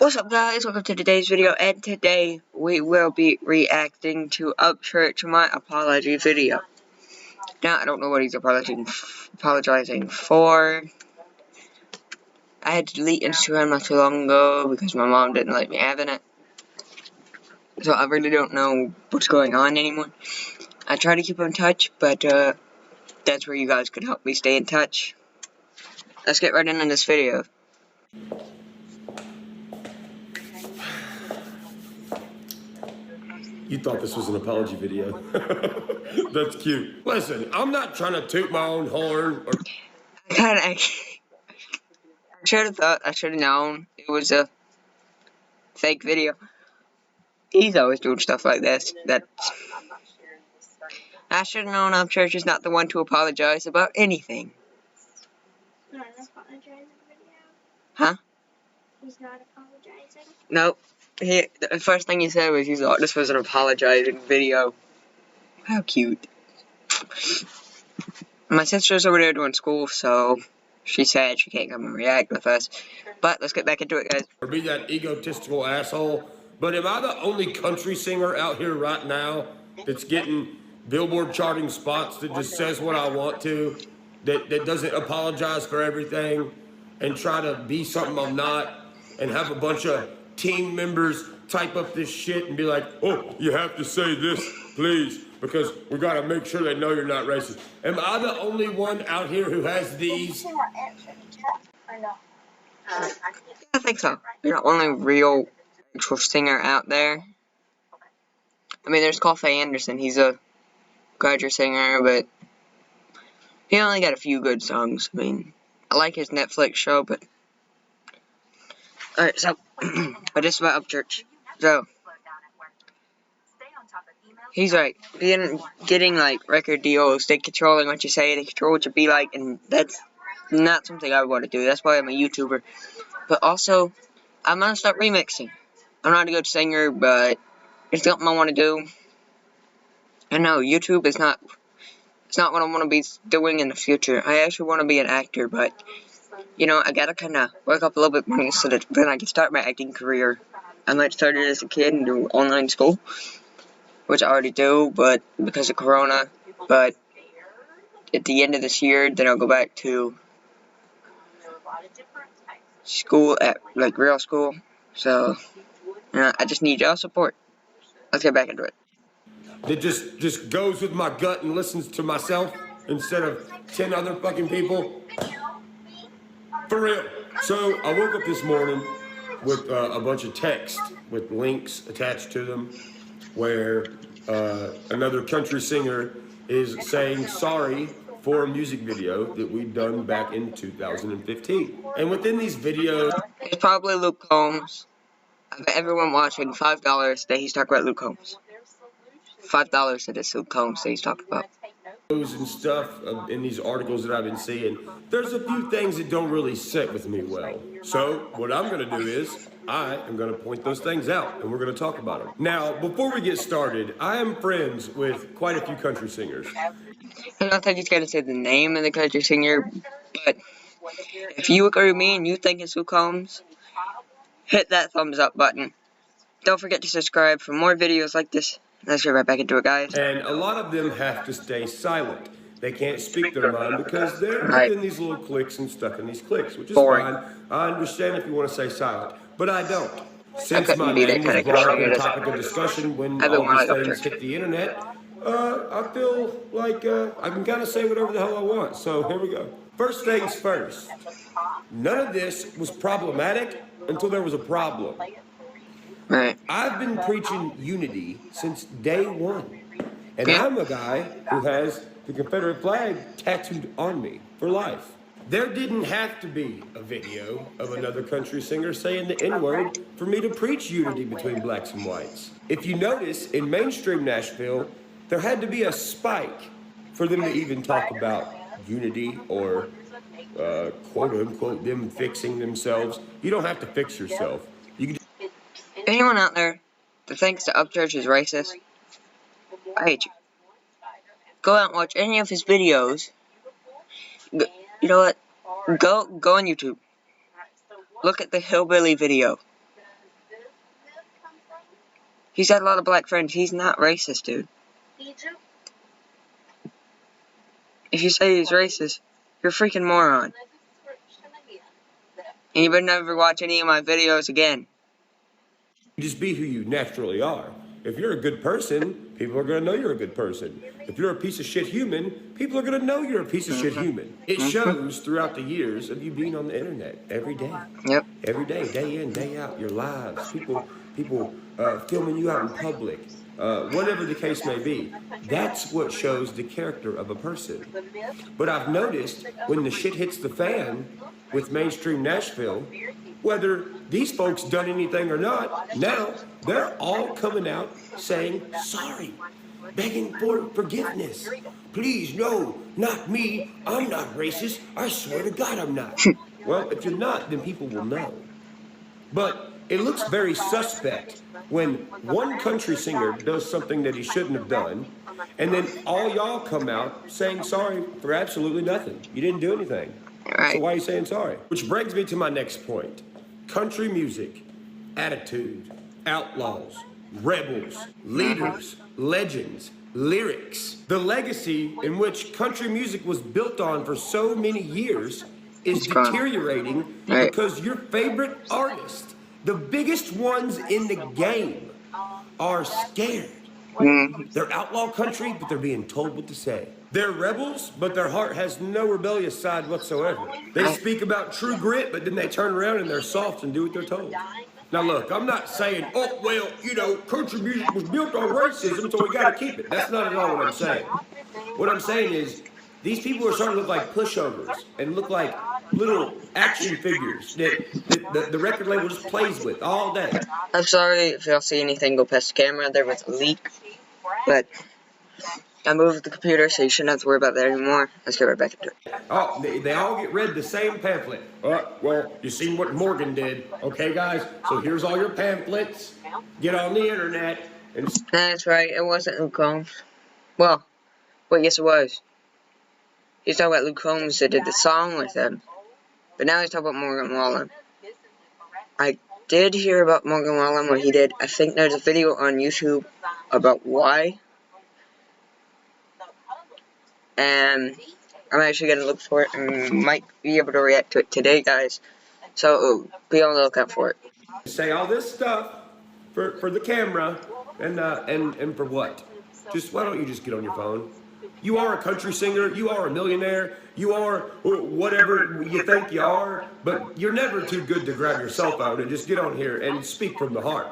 What's up, guys? Welcome to today's video, and today we will be reacting to Upchurch, my apology video. Now, I don't know what he's apologizing for. I had to delete Instagram not too long ago because my mom didn't let me having it. So I really don't know what's going on anymore. I try to keep in touch, but that's where you guys could help me stay in touch. Let's get right into this video. You thought this was an apology video. That's cute. Listen, I'm not trying to toot my own horn. I should have thought, I should have known it was a fake video. He's always doing stuff like this. I should have known Upchurch is not the one to apologize about anything. Not apologizing video? Huh? He's not apologizing? Nope. The first thing he said was he thought this was an apologizing video. How cute. My sister's over there doing school, so she said she can't come and react with us. But let's get back into it, guys. Or be that egotistical asshole. But am I the only country singer out here right now that's getting Billboard charting spots that just says what I want to, that doesn't apologize for everything and try to be something I'm not, and have a bunch of team members type up this shit and be like, oh, you have to say this, please, because we got to make sure they know you're not racist. Am I the only one out here who has these? I think so. You're the only real actual singer out there. I mean, there's Coffey Anderson. He's a country singer, but he only got a few good songs. I mean, I like his Netflix show, but... Alright, so... but this is about Upchurch. So... he's right. Getting like, record deals, they controlling what you say, they control what you be like, and that's not something I want to do. That's why I'm a YouTuber. But also, I'm gonna start remixing. I'm not a good singer, but it's something I want to do. I know, YouTube is not... it's not what I want to be doing in the future. I actually want to be an actor, but... you know, I gotta kind of work up a little bit money so that then I can start my acting career. I might start it as a kid and do online school, which I already do, but because of Corona. But at the end of this year, then I'll go back to school at like real school. So, you know, I just need y'all support. Let's get back into it. That just goes with my gut and listens to myself instead of 10 other fucking people. For real. So I woke up this morning with a bunch of text with links attached to them where another country singer is saying sorry for a music video that we'd done back in 2015. And within these videos... it's probably Luke Combs. I bet everyone watching $5 that he's talking about Luke Combs. $5 that it's Luke Combs that he's talking about. And stuff in these articles that I've been seeing, there's a few things that don't really sit with me well. So what I'm going to do is I am going to point those things out and we're going to talk about them. Now, before we get started, I am friends with quite a few country singers. I don't think he's going to say the name of the country singer, but if you agree with me and you think it's Luke Combs, hit that thumbs up button. Don't forget to subscribe for more videos like this. Let's get right back into it, guys. And a lot of them have to stay silent. They can't speak their mind because they're within these little cliques and stuck in these cliques, which is fine. I understand if you want to say silent, but I don't. Since my name was brought up in a topic of discussion when all these things hit the internet, I feel like I can kind of say whatever the hell I want. So here we go. First things first. None of this was problematic until there was a problem. Right. I've been preaching unity since day one. And I'm a guy who has the Confederate flag tattooed on me for life. There didn't have to be a video of another country singer saying the N-word for me to preach unity between blacks and whites. If you notice, in mainstream Nashville, there had to be a spike for them to even talk about unity or quote unquote them fixing themselves. You don't have to fix yourself. You can anyone out there that thinks that Upchurch is racist, I hate you. Go out and watch any of his videos. You know what? Go on YouTube. Look at the Hillbilly video. He's had a lot of black friends. He's not racist, dude. If you say he's racist, you're a freaking moron. And you better never watch any of my videos again. Just be who you naturally are. If you're a good person, people are going to know you're a good person. If you're a piece of shit human, people are going to know you're a piece of shit human. It shows throughout the years of you being on the internet every day. Yep. Every day, day in, day out, your lives, people filming you out in public, whatever the case may be. That's what shows the character of a person. But I've noticed when the shit hits the fan with mainstream Nashville, whether these folks done anything or not, now they're all coming out saying sorry, begging for forgiveness. Please, no, not me. I'm not racist. I swear to God I'm not. Well, if you're not, then people will know. But it looks very suspect when one country singer does something that he shouldn't have done, and then all y'all come out saying sorry for absolutely nothing. You didn't do anything. Right. So why are you saying sorry? Which brings me to my next point. Country music, attitude, outlaws, rebels, leaders, legends, lyrics. The legacy in which country music was built on for so many years is deteriorating because your favorite artists, the biggest ones in the game, are scared. They're outlaw country, but they're being told what to say. They're rebels, but their heart has no rebellious side whatsoever. They speak about true grit, but then they turn around and they're soft and do what they're told. Now look, I'm not saying, oh, well, you know, country music was built on racism, so we gotta keep it. That's not at all what I'm saying. What I'm saying is, these people are starting to look like pushovers and look like little action figures that the record label just plays with all day. I'm sorry if y'all see anything go past the camera. There was a leak, but I moved the computer, so you shouldn't have to worry about that anymore. Let's get right back into it. Oh, they all get read the same pamphlet. Well, you seen what Morgan did. Okay, guys, so here's all your pamphlets. Get on the internet. And That's right, it wasn't Luke Combs. Well, yes it was. He's talking about Luke Combs that did the song with him. But now he's talking about Morgan Wallen. I did hear about Morgan Wallen, what he did. I think there's a video on YouTube about why. And I'm actually going to look for it and might be able to react to it today, guys. So be on the lookout for it. say all this stuff for the camera and for what? Just why don't you just get on your phone? You are a country singer, you are a millionaire, you are whatever you think you are, but you're never too good to grab your cell phone and just get on here and speak from the heart.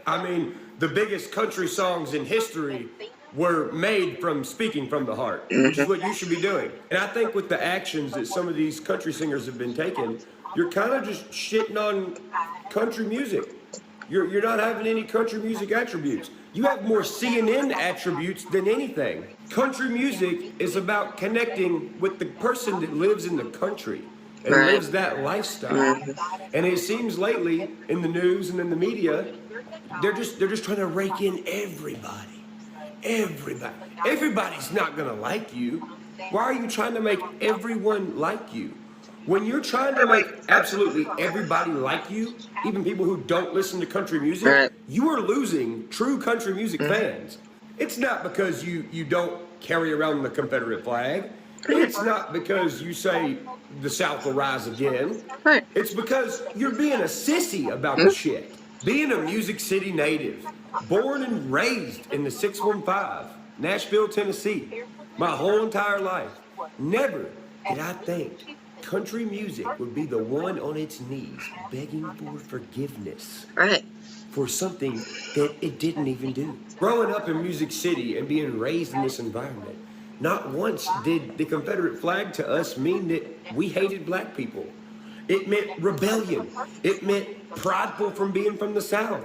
I mean, the biggest country songs in history were made from speaking from the heart, which is what you should be doing. And I think with the actions that some of these country singers have been taking, you're kind of just shitting on country music. You're not having any country music attributes. You have more CNN attributes than anything. Country music is about connecting with the person that lives in the country and lives that lifestyle. And it seems lately in the news and in the media, they're just trying to rake in everybody. Everybody. Everybody's not gonna like you. Why are you trying to make everyone like you? When you're trying to make absolutely everybody like you, even people who don't listen to country music, you are losing true country music fans. It's not because you don't carry around the Confederate flag. It's not because you say the South will rise again. It's because you're being a sissy about the shit. Being a Music City native, born and raised in the 615, Nashville, Tennessee, my whole entire life, never did I think country music would be the one on its knees begging for forgiveness for something that it didn't even do. Growing up in Music City and being raised in this environment, not once did the Confederate flag to us mean that we hated black people. It meant rebellion. It meant prideful from being from the South.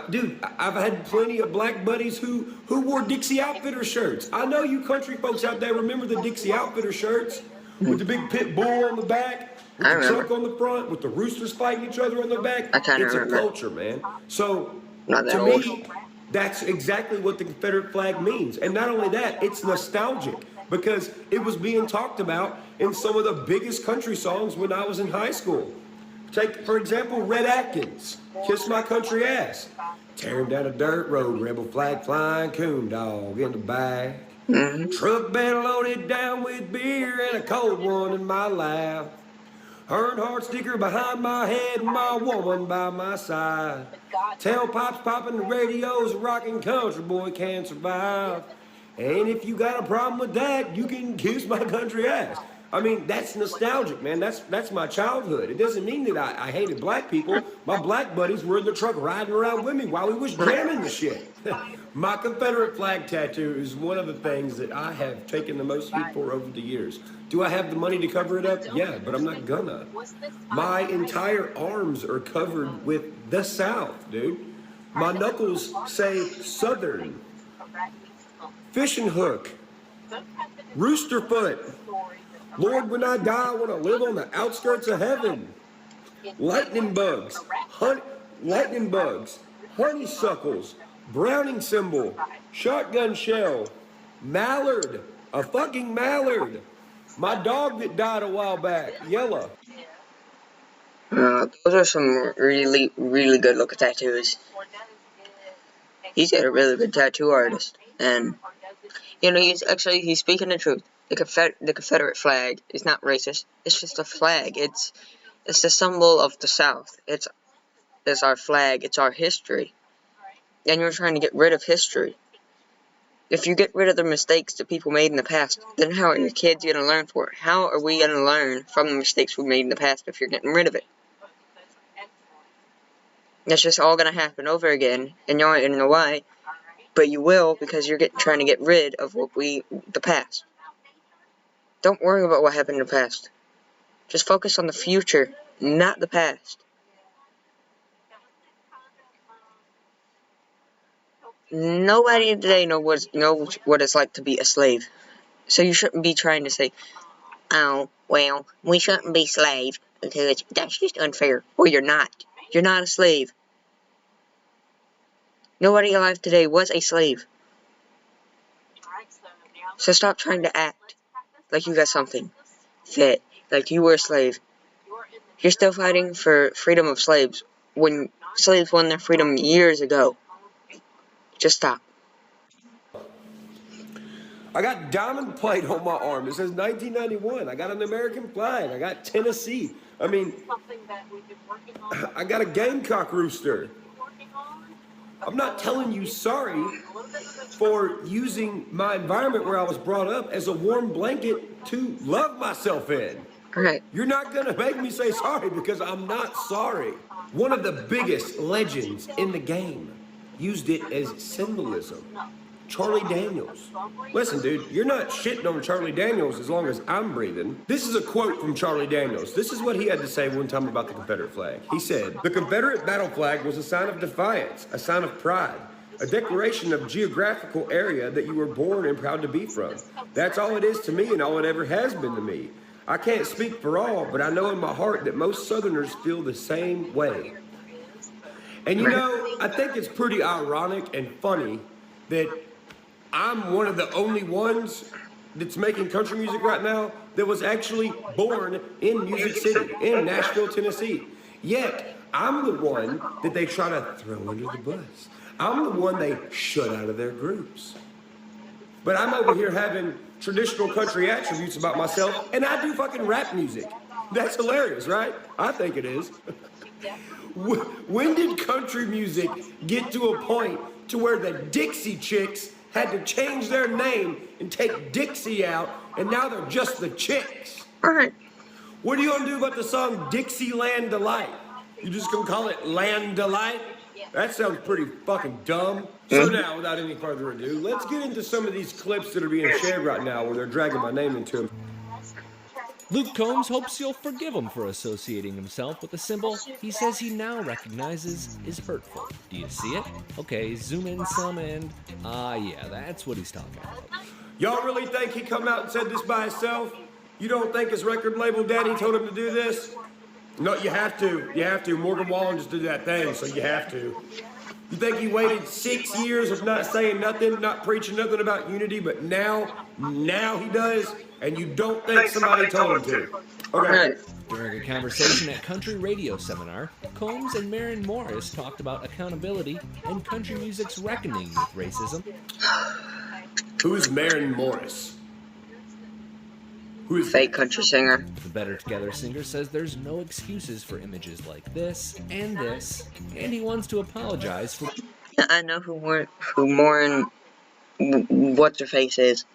Dude, I've had plenty of black buddies who wore Dixie Outfitter shirts. I know you country folks out there remember the Dixie Outfitter shirts with the big pit bull on the back, with the truck on the front, with the roosters fighting each other on the back. It's a culture, man. So, to me, that's exactly what the Confederate flag means. And not only that, it's nostalgic because it was being talked about in some of the biggest country songs when I was in high school. Take, for example, Red Atkins, Kiss My Country Ass. Tearing down a dirt road, rebel flag flying, coon dog in the back. Truck bed loaded down with beer and a cold one in my lap. Earnhardt sticker behind my head and my woman by my side. Tailpipes popping, the radios rocking, country boy can't survive. And if you got a problem with that, you can kiss my country ass. I mean, that's nostalgic, man. That's my childhood. It doesn't mean that I hated black people. My black buddies were in the truck riding around with me while we was jamming the shit. My Confederate flag tattoo is one of the things that I have taken the most heat for over the years. Do I have the money to cover it up? Yeah, but I'm not gonna. My entire arms are covered with the South, dude. My knuckles say Southern. Fishing hook. Rooster foot. Lord, when I die, I want to live on the outskirts of heaven. Lightning bugs, honeysuckles, browning symbol, shotgun shell, mallard, a fucking mallard. My dog that died a while back, Yella. Those are some really, really good looking tattoos. He's got a really good tattoo artist, and you know, he's speaking the truth. The Confederate flag is not racist. It's just a flag. It's the symbol of the South. It's our flag. It's our history. And you're trying to get rid of history. If you get rid of the mistakes that people made in the past, then how are your kids going to learn for it? How are we going to learn from the mistakes we made in the past if you're getting rid of it? It's just all going to happen over again, and you don't know why, but you will because you're trying to get rid of the past. Don't worry about what happened in the past. Just focus on the future, not the past. Nobody today knows what it's like to be a slave. So you shouldn't be trying to say, oh, well, we shouldn't be slaves because that's just unfair. Well, you're not. You're not a slave. Nobody alive today was a slave. So stop trying to act like you got something, that like you were a slave. You're still fighting for freedom of slaves when slaves won their freedom years ago. Just stop. I got diamond plate on my arm. It says 1991. I got an American flag. I got Tennessee. I mean, I got a Gamecock rooster. I'm not telling you sorry for using my environment where I was brought up as a warm blanket to love myself in. Right. You're not going to make me say sorry because I'm not sorry. One of the biggest legends in the game used it as symbolism. Charlie Daniels. Listen, dude, you're not shitting on Charlie Daniels as long as I'm breathing. This is a quote from Charlie Daniels. This is what he had to say one time about the Confederate flag. He said, "The Confederate battle flag was a sign of defiance, a sign of pride, a declaration of geographical area that you were born and proud to be from. That's all it is to me and all it ever has been to me. I can't speak for all, but I know in my heart that most Southerners feel the same way." And you know, I think it's pretty ironic and funny that I'm one of the only ones that's making country music right now that was actually born in Music City, in Nashville, Tennessee. Yet, I'm the one that they try to throw under the bus. I'm the one they shut out of their groups. But I'm over here having traditional country attributes about myself, and I do fucking rap music. That's hilarious, right? I think it is. When did country music get to a point to where the Dixie Chicks had to change their name and take Dixie out, and now they're just the Chicks? Alright. What are you gonna do about the song Dixieland Delight? You just gonna call it Land Delight? That sounds pretty fucking dumb. So now, without any further ado, let's get into some of these clips that are being shared right now where they're dragging my name into them. Luke Combs hopes you'll forgive him for associating himself with a symbol he says he now recognizes is hurtful. Do you see it? Okay, zoom in some and... yeah, that's what he's talking about. Y'all really think he come out and said this by himself? You don't think his record label daddy told him to do this? No, you have to. You have to. Morgan Wallen just did that thing, so you have to. You think he waited 6 years of not saying nothing, not preaching nothing about unity, but now he does? And you don't think somebody told him to? Okay. During a conversation at Country Radio Seminar, Combs and Maren Morris talked about accountability and country music's reckoning with racism. Who's Maren Morris? Who is Fake that? country singer. The Better Together singer says there's no excuses for images like this, and he wants to apologize for... I know who Lauren, what's her face is.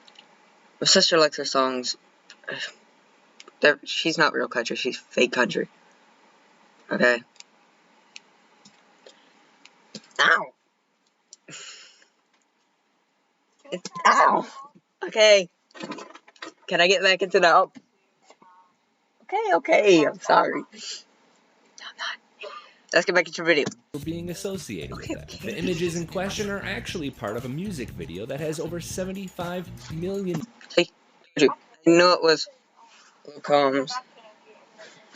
My sister likes her songs. She's not real country, she's fake country. Okay. Ow! Ow! Okay. Can I get back into the... Oh. Okay, I'm sorry. Let's get back into the video. For being associated with that. The images in question are actually part of a music video that has over 75 million... See? I knew it was Combs.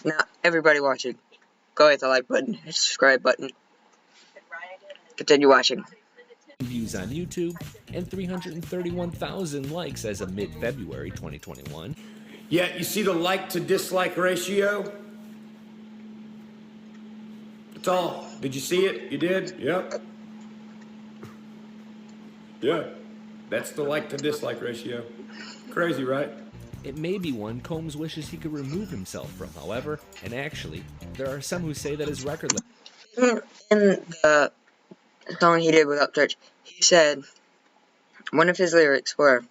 Now, everybody watching, go hit the like button, hit the subscribe button. Continue watching. Views on YouTube and 331,000 likes as of mid-February 2021. Yeah, you see the like to dislike ratio? That's all. Did you see it? You did? Yep. Yeah. That's the like to dislike ratio. Crazy, right? It may be one Combs wishes he could remove himself from, however, and actually, there are some who say that his record... In the song he did with Upchurch, he said, one of his lyrics were,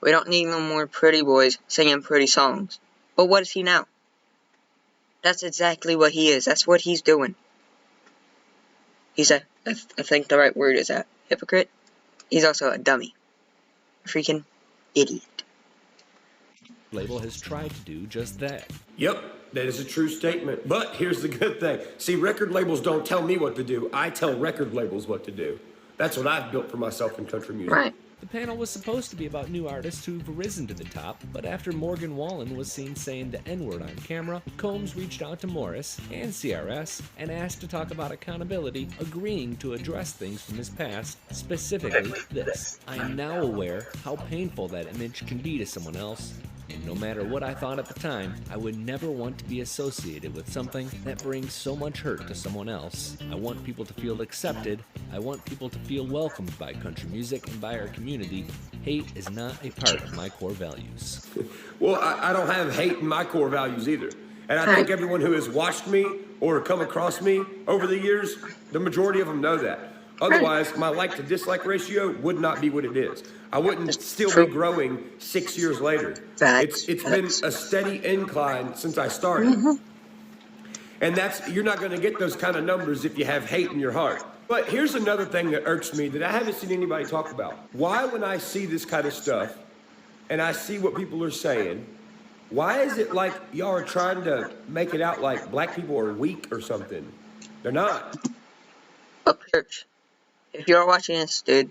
"We don't need no more pretty boys singing pretty songs." But what is he now? That's exactly what he is. That's what he's doing. He's I think the right word is a hypocrite. He's also a dummy. A freaking idiot. Label has tried to do just that. Yep, that is a true statement. But here's the good thing. See, record labels don't tell me what to do. I tell record labels what to do. That's what I've built for myself in country music. Right. The panel was supposed to be about new artists who've risen to the top, but after Morgan Wallen was seen saying the N-word on camera, Combs reached out to Morris and CRS and asked to talk about accountability, agreeing to address things from his past, specifically this. "I am now aware how painful that image can be to someone else. And no matter what I thought at the time, I would never want to be associated with something that brings so much hurt to someone else. I want people to feel accepted. I want people to feel welcomed by country music and by our community. Hate is not a part of my core values." Well, I don't have hate in my core values either. And I think everyone who has watched me or come across me over the years, the majority of them know that. Otherwise, my like to dislike ratio would not be what it is. I wouldn't still be growing 6 years later. It's been a steady incline since I started. And you're not going to get those kind of numbers if you have hate in your heart. But here's another thing that irks me that I haven't seen anybody talk about. Why, when I see this kind of stuff and I see what people are saying, why is it like y'all are trying to make it out like black people are weak or something? They're not. Upchurch, if you're watching this, dude,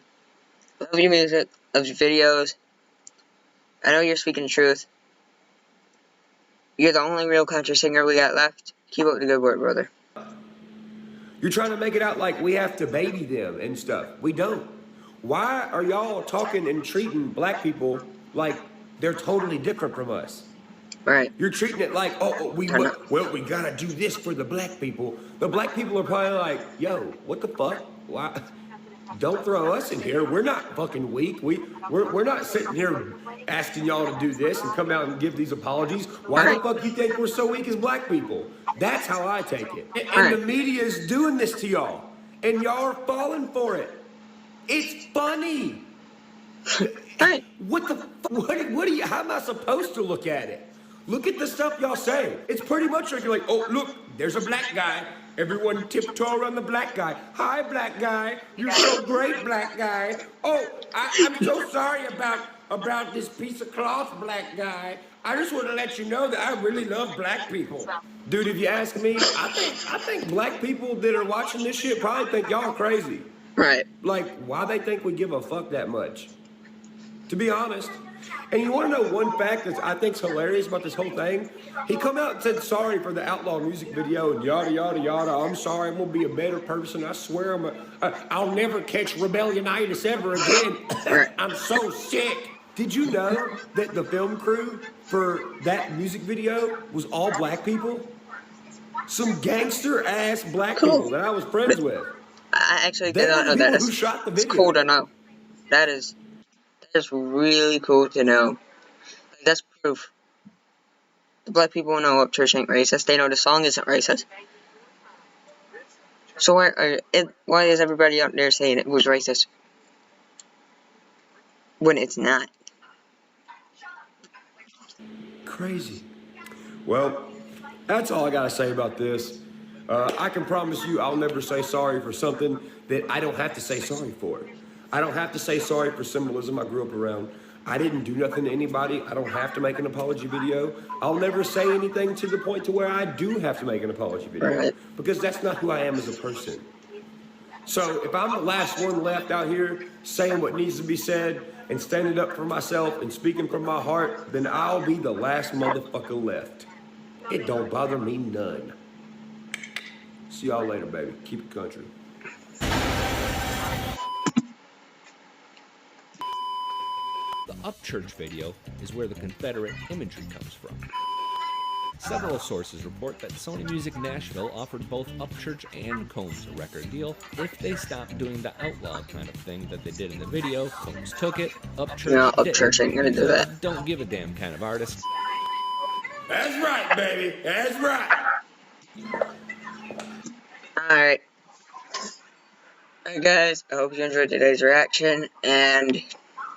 love your music, love your videos. I know you're speaking the truth. You're the only real country singer we got left. Keep up the good work, brother. You're trying to make it out like we have to baby them and stuff. We don't. Why are y'all talking and treating black people like they're totally different from us? Right. You're treating it like, we gotta do this for the black people. The black people are probably like, yo, what the fuck? Why? Don't throw us in here. We're not fucking weak. We're not sitting here asking y'all to do this and come out and give these apologies. Why the fuck you think we're so weak as black people? That's how I take it. And the media is doing this to y'all, and y'all are falling for it. It's funny. What do you? How am I supposed to look at it? Look at the stuff y'all say. It's pretty much like you're like, oh look, there's a black guy. Everyone tiptoe around the black guy. Hi, black guy. You're so great, black guy. Oh, I'm so sorry about this piece of cloth, black guy. I just want to let you know that I really love black people. Dude, if you ask me, I think black people that are watching this shit probably think y'all crazy. Right. Like, why they think we give a fuck that much? To be honest. And you want to know one fact that I think's hilarious about this whole thing? He come out and said sorry for the Outlaw music video and yada, yada, yada. I'm sorry, I'm going to be a better person. I swear I'll never catch rebellionitis ever again. I'm so sick. Did you know that the film crew for that music video was all black people? Some gangster-ass black Cool. people that I was friends with. I actually did They were not the know that. people who shot the It's cool to video. know. That is really cool to know. Like, that's proof. The black people know Upchurch ain't racist. They know the song isn't racist. So why is everybody out there saying it was racist when it's not? Crazy. Well, that's all I gotta say about this. I can promise you I'll never say sorry for something that I don't have to say sorry for. I don't have to say sorry for symbolism I grew up around. I didn't do nothing to anybody. I don't have to make an apology video. I'll never say anything to the point to where I do have to make an apology video. Right. Because that's not who I am as a person. So if I'm the last one left out here saying what needs to be said and standing up for myself and speaking from my heart, then I'll be the last motherfucker left. It don't bother me none. See y'all later, baby. Keep it country. The Upchurch video is where the Confederate imagery comes from. Several sources report that Sony Music Nashville offered both Upchurch and Combs a record deal if they stopped doing the outlaw kind of thing that they did in the video. Combs took it, Upchurch No, didn't. Upchurch ain't gonna do that. Don't give a damn kind of artist. That's right, baby. That's right. Alright. Alright guys, I hope you enjoyed today's reaction, and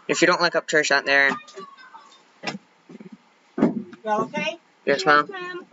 if you don't like Upchurch out there... You okay? Yes, Mom? Ma'am.